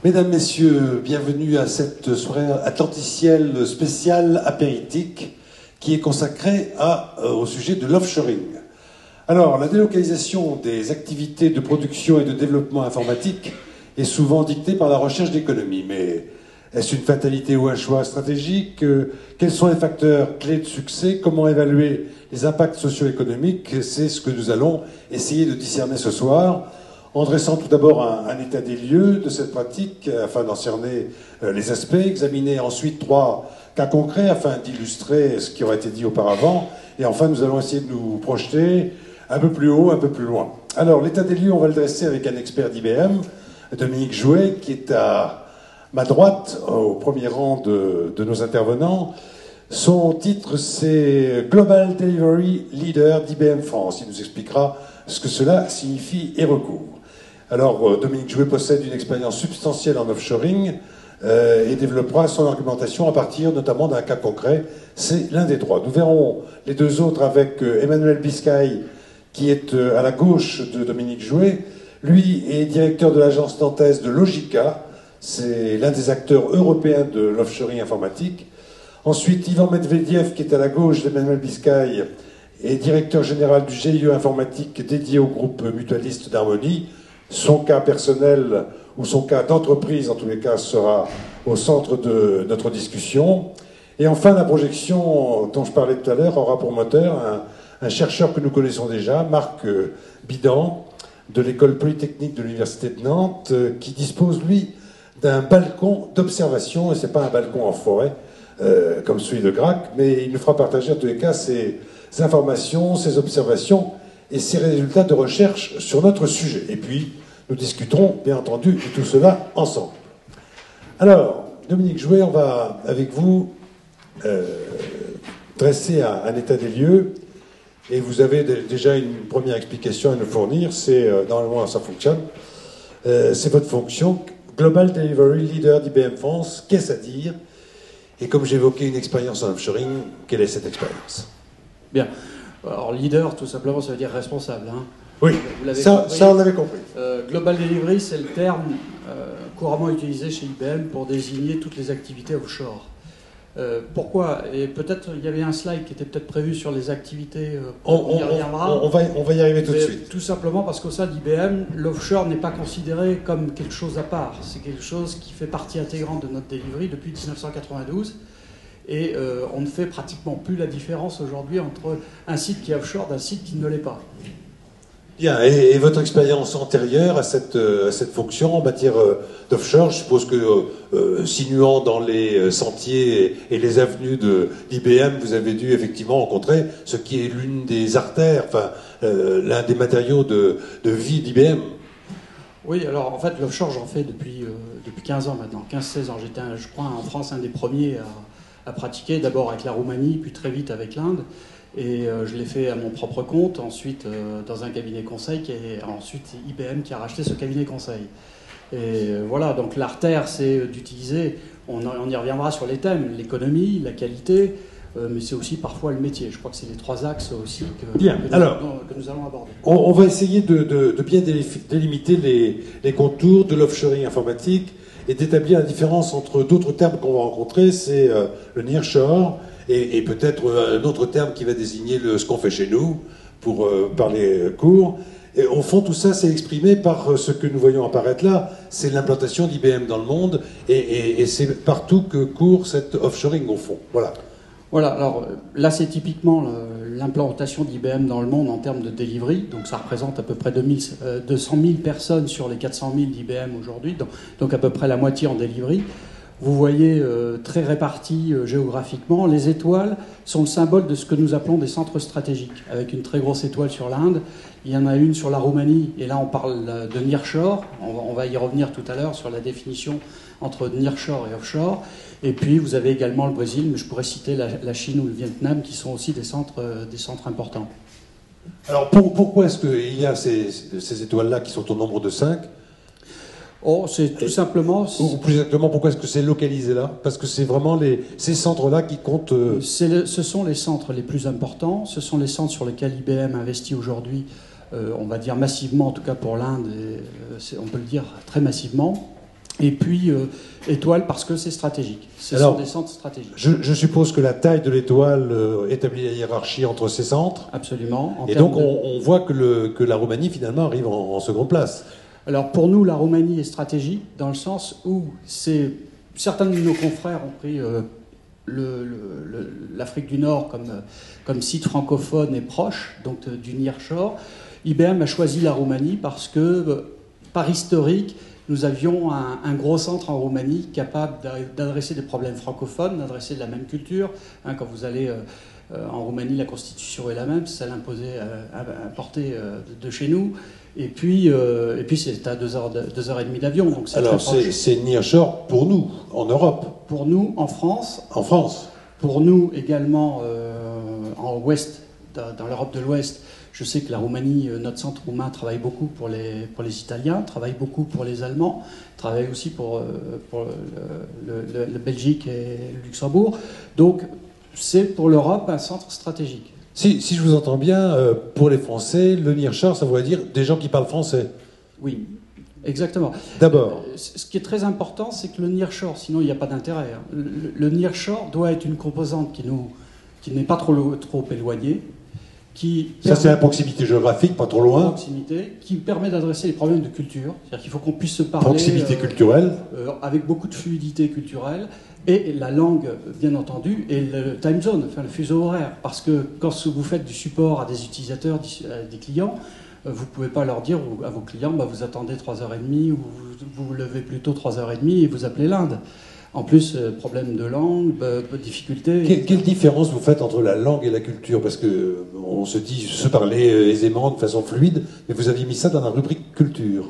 Mesdames, Messieurs, bienvenue à cette soirée atlanticielle spéciale apéritique qui est consacrée au sujet de l'offshoring. Alors, la délocalisation des activités de production et de développement informatique est souvent dictée par la recherche d'économie. Mais est-ce une fatalité ou un choix stratégique? Quels sont les facteurs clés de succès? Comment évaluer les impacts socio-économiques? C'est ce que nous allons essayer de discerner ce soir, en dressant tout d'abord un état des lieux de cette pratique afin d'en cerner les aspects, examiner ensuite 3 cas concrets afin d'illustrer ce qui aurait été dit auparavant, et enfin nous allons essayer de nous projeter un peu plus haut, un peu plus loin. Alors l'état des lieux, on va le dresser avec un expert d'IBM, Dominique Jouet, qui est à ma droite, au premier rang de nos intervenants. Son titre, c'est Global Delivery Leader d'IBM France. Il nous expliquera ce que cela signifie et recouvre. Alors, Dominique Jouet possède une expérience substantielle en offshoring et développera son argumentation à partir notamment d'un cas concret. C'est l'un des 3. Nous verrons les 2 autres avec Emmanuel Biscay, qui est à la gauche de Dominique Jouet. Lui est directeur de l'agence nantaise de Logica. C'est l'un des acteurs européens de l'offshoring informatique. Ensuite, Ivan Medvedev, qui est à la gauche d'Emmanuel Biscay, est directeur général du GIE informatique dédié au groupe mutualiste d'Harmonie. Son cas personnel ou son cas d'entreprise, en tous les cas, sera au centre de notre discussion. Et enfin, la projection dont je parlais tout à l'heure aura pour moteur un chercheur que nous connaissons déjà, Marc Bidan, de l'école polytechnique de l'Université de Nantes, qui dispose, lui, d'un balcon d'observation, et ce n'est pas un balcon en forêt, comme celui de Grac, mais il nous fera partager en tous les cas ses informations, ses observations et ses résultats de recherche sur notre sujet. Et puis, nous discuterons, bien entendu, de tout cela ensemble. Alors, Dominique Jouet, on va, avec vous, dresser un état des lieux. Et vous avez déjà une première explication à nous fournir. C'est, normalement, ça fonctionne. C'est votre fonction, Global Delivery Leader d'IBM France. Qu'est-ce à dire? Et comme j'évoquais une expérience en offshoring, quelle est cette expérience? Bien. Alors, leader, tout simplement, ça veut dire responsable. Hein. Oui, ça on l'avait compris. Global Delivery, c'est le terme couramment utilisé chez IBM pour désigner toutes les activités offshore. Pourquoi? Et peut-être, il y avait un slide qui était peut-être prévu sur les activités. On y reviendra. On va y arriver tout de suite. Tout simplement parce qu'au sein d'IBM, l'offshore n'est pas considéré comme quelque chose à part. C'est quelque chose qui fait partie intégrante de notre delivery depuis 1992. Et on ne fait pratiquement plus la différence aujourd'hui entre un site qui est offshore d'un site qui ne l'est pas. Bien, et votre expérience antérieure à cette fonction en matière d'offshore, je suppose que sinuant dans les sentiers et les avenues d'IBM, vous avez dû effectivement rencontrer ce qui est l'une des artères, enfin l'un des matériaux de vie d'IBM. Oui, alors en fait l'offshore j'en fais depuis 15 ans maintenant, 15-16 ans. J'étais, je crois, en France un des premiers à pratiquer, d'abord avec la Roumanie, puis très vite avec l'Inde. Et je l'ai fait à mon propre compte, ensuite dans un cabinet conseil, et ensuite IBM qui a racheté ce cabinet conseil. Et voilà, donc l'artère, c'est d'utiliser, on y reviendra sur les thèmes, l'économie, la qualité, mais c'est aussi parfois le métier. Je crois que c'est les 3 axes aussi que nous allons aborder. On va essayer de bien délimiter les contours de l'offshoring informatique et d'établir la différence entre d'autres termes qu'on va rencontrer, c'est le nearshore, et peut-être un autre terme qui va désigner ce qu'on fait chez nous, pour parler court. Et au fond, tout ça, c'est exprimé par ce que nous voyons apparaître là, c'est l'implantation d'IBM dans le monde, et c'est partout que court cet offshoring, au fond. Voilà. Voilà, alors là, c'est typiquement l'implantation d'IBM dans le monde en termes de delivery, donc ça représente à peu près 200 000 personnes sur les 400 000 d'IBM aujourd'hui, donc à peu près la moitié en delivery. Vous voyez très répartis géographiquement, les étoiles sont le symbole de ce que nous appelons des centres stratégiques, avec une très grosse étoile sur l'Inde. Il y en a une sur la Roumanie, et là on parle de nearshore. On va y revenir tout à l'heure sur la définition entre nearshore et offshore. Et puis vous avez également le Brésil, mais je pourrais citer la Chine ou le Vietnam, qui sont aussi des centres importants. Alors pourquoi est-ce qu'il y a ces étoiles-là qui sont au nombre de 5 ? Oh, c'est tout simplement... Ou plus exactement, pourquoi est-ce que c'est localisé là? Parce que c'est vraiment ces centres-là qui comptent... Ce sont les centres les plus importants, ce sont les centres sur lesquels IBM investit aujourd'hui, on va dire massivement, en tout cas pour l'Inde, on peut le dire très massivement. Et puis étoile parce que c'est stratégique. Ce sont des centres stratégiques. Je suppose que la taille de l'étoile établit la hiérarchie entre ces centres. Absolument. Et donc on voit que la Roumanie finalement arrive en seconde place. Alors pour nous, la Roumanie est stratégique dans le sens où certains de nos confrères ont pris l'Afrique du Nord comme site francophone et proche, donc du Nearshore. IBM a choisi la Roumanie parce que, par historique, nous avions un gros centre en Roumanie capable d'adresser des problèmes francophones, d'adresser de la même culture. Quand vous allez en Roumanie, la constitution est la même, c'est celle imposée, importée de chez nous. Et puis c'est à 2h30 d'avion. Donc alors c'est Nearshore pour nous, en Europe. Pour nous, en France. En France. Pour nous également en Ouest, dans l'Europe de l'Ouest. Je sais que la Roumanie, notre centre roumain travaille beaucoup pour les Italiens, travaille beaucoup pour les Allemands, travaille aussi pour le Belgique et le Luxembourg. Donc c'est pour l'Europe un centre stratégique. Si je vous entends bien, pour les Français, le Nearshore, ça veut dire des gens qui parlent français. Oui, exactement. D'abord. Ce qui est très important, c'est que le Nearshore, sinon il n'y a pas d'intérêt. Le Nearshore doit être une composante qui n'est pas trop éloignée. Ça, c'est la proximité géographique, pas trop loin. Proximité, qui permet d'adresser les problèmes de culture. C'est-à-dire qu'il faut qu'on puisse se parler. Proximité culturelle. Avec beaucoup de fluidité culturelle. Et la langue, bien entendu, et le time zone, enfin le fuseau horaire. Parce que quand vous faites du support à des utilisateurs, à des clients, vous ne pouvez pas leur dire à vos clients, vous attendez 3h30 ou vous vous levez plutôt 3h30 et vous appelez l'Inde. En plus, problème de langue, difficulté. Quelle différence vous faites entre la langue et la culture? Parce qu'on se dit se parler aisément, de façon fluide, mais vous aviez mis ça dans la rubrique culture.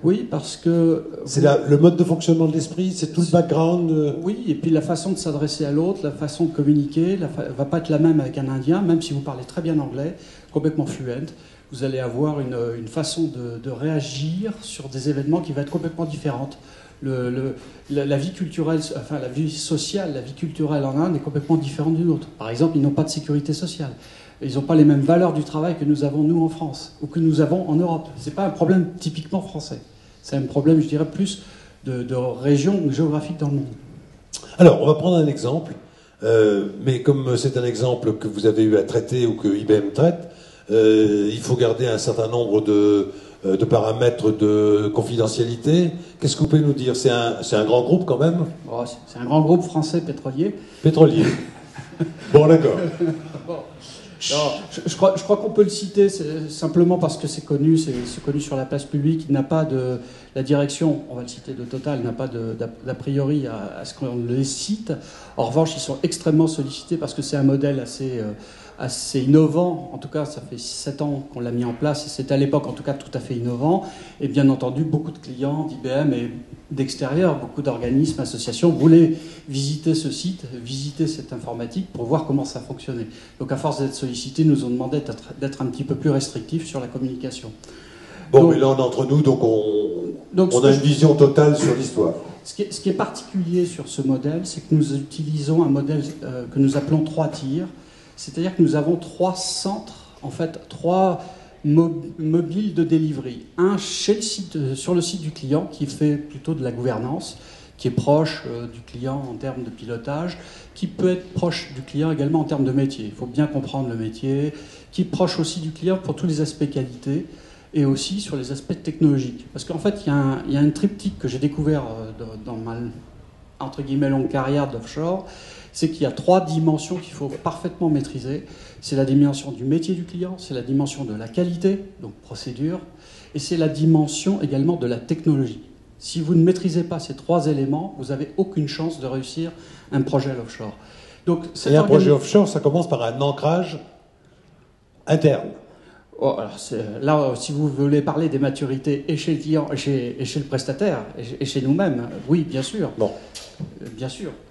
Oui, parce que... C'est le mode de fonctionnement de l'esprit, c'est tout le background. Oui, et puis la façon de s'adresser à l'autre, la façon de communiquer, va pas être la même avec un Indien, même si vous parlez très bien anglais, complètement fluent. Vous allez avoir une façon de réagir sur des événements qui va être complètement différente. La vie culturelle, enfin la vie sociale, la vie culturelle en Inde est complètement différente d'une autre. Par exemple, ils n'ont pas de sécurité sociale. Ils n'ont pas les mêmes valeurs du travail que nous avons nous en France ou que nous avons en Europe. C'est pas un problème typiquement français. C'est un problème, je dirais, plus de région géographique dans le monde. Alors, on va prendre un exemple, mais comme c'est un exemple que vous avez eu à traiter ou que IBM traite, il faut garder un certain nombre de paramètres de confidentialité. Qu'est-ce que vous pouvez nous dire? C'est un grand groupe quand même? C'est un grand groupe français pétrolier. Pétrolier. Bon, d'accord. Bon. Alors, je crois qu'on peut le citer simplement parce que c'est connu sur la place publique. Il n'a pas la direction, on va le citer, de Total, n'a pas d'a priori à ce qu'on les cite. En revanche, ils sont extrêmement sollicités parce que c'est un modèle assez innovant. En tout cas, ça fait 7 ans qu'on l'a mis en place et c'était à l'époque en tout cas tout à fait innovant. Et bien entendu, beaucoup de clients d'IBM et d'extérieur, beaucoup d'organismes, associations voulaient visiter ce site, visiter cette informatique pour voir comment ça fonctionnait. Donc à force d'être sollicités, nous ont demandé d'être un petit peu plus restrictifs sur la communication. Bon, mais là on est entre nous, donc on a une vision totale sur l'histoire. Ce qui est particulier sur ce modèle, c'est que nous utilisons un modèle que nous appelons 3 tirs. C'est-à-dire que nous avons 3 centres, en fait 3 mobiles de delivery. Un sur le site du client qui fait plutôt de la gouvernance, qui est proche du client en termes de pilotage, qui peut être proche du client également en termes de métier. Il faut bien comprendre le métier, qui est proche aussi du client pour tous les aspects qualité et aussi sur les aspects technologiques. Parce qu'en fait, il y a un triptyque que j'ai découvert dans ma, entre guillemets, longue carrière d'offshore, c'est qu'il y a 3 dimensions qu'il faut parfaitement maîtriser. C'est la dimension du métier du client, c'est la dimension de la qualité, donc procédure, et c'est la dimension également de la technologie. Si vous ne maîtrisez pas ces 3 éléments, vous n'avez aucune chance de réussir un projet à l'offshore. Et un projet offshore, ça commence par un ancrage interne. Oh, alors là, si vous voulez parler des maturités et chez le client, et chez le prestataire, et chez nous-mêmes, oui, bien sûr. Bon. Bien sûr.